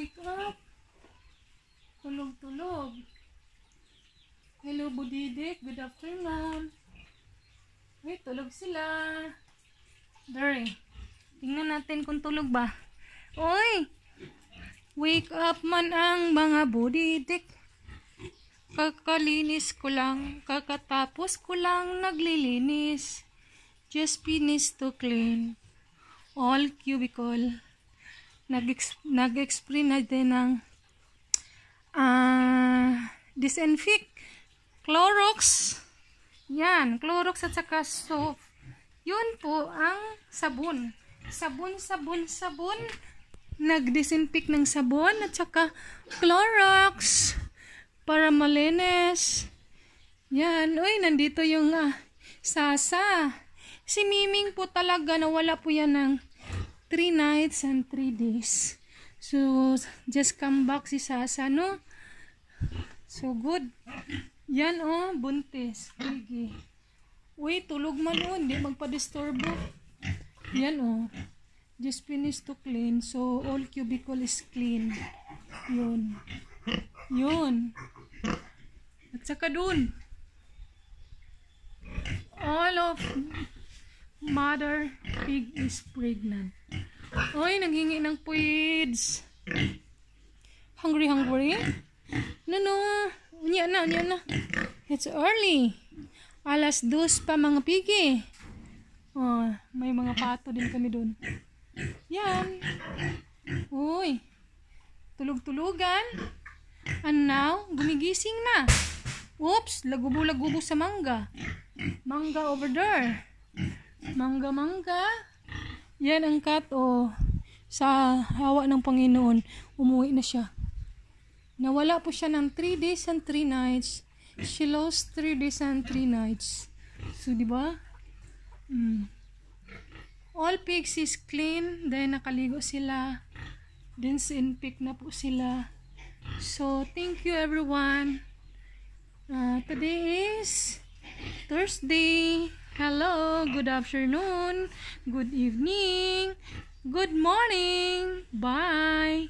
wake up. Tulog-tulog. Hello, Budidik. Good afternoon. Wait, tulog sila. Dari. Tingnan natin kung tulog ba. Oy! Wake up man ang mga Budidik. Kakalinis ko lang. Kakatapos ko lang naglilinis. Just finished to clean all cubicle. Nag-explain na din ng disinfect, Clorox. Yan, Clorox at saka soap. Yun po ang sabon. Sabon. Nag-disinfect ng sabon at saka Clorox para malinis. Yan, uy, nandito yung Sasa. Si Miming po talaga nawala po yan ng 3 nights and 3 days. So, just come back si Sasa, no? So, good. Yan, oh, buntis. Sige. Uy, tulog man, oh. Hindi magpa-disturbo. Yan, oh. Just finished to clean. So, all cubicle is clean. Yun. At saka dun. All of mother pig is pregnant. Oy, nanghingi ng puids. Hungry? No. Unya na. It's early. 2:00 pa mga pigi. Oh, may mga pato din kami dun. Yan. Uy. Tulog-tulugan. And now, gumigising na. Oops, lagubo sa mangga. Mangga over there. Mangga. Yan ang cat, oh. Sa hawa ng Panginoon, umuwi na siya. Nawala po siya ng 3 days and 3 nights. She lost 3 days and 3 nights. So, di ba? All pigs is clean. Then, nakaligo sila. Then, sinpick na po sila. So, thank you everyone. Today is Thursday. Hello, good afternoon, good evening, good morning. Bye.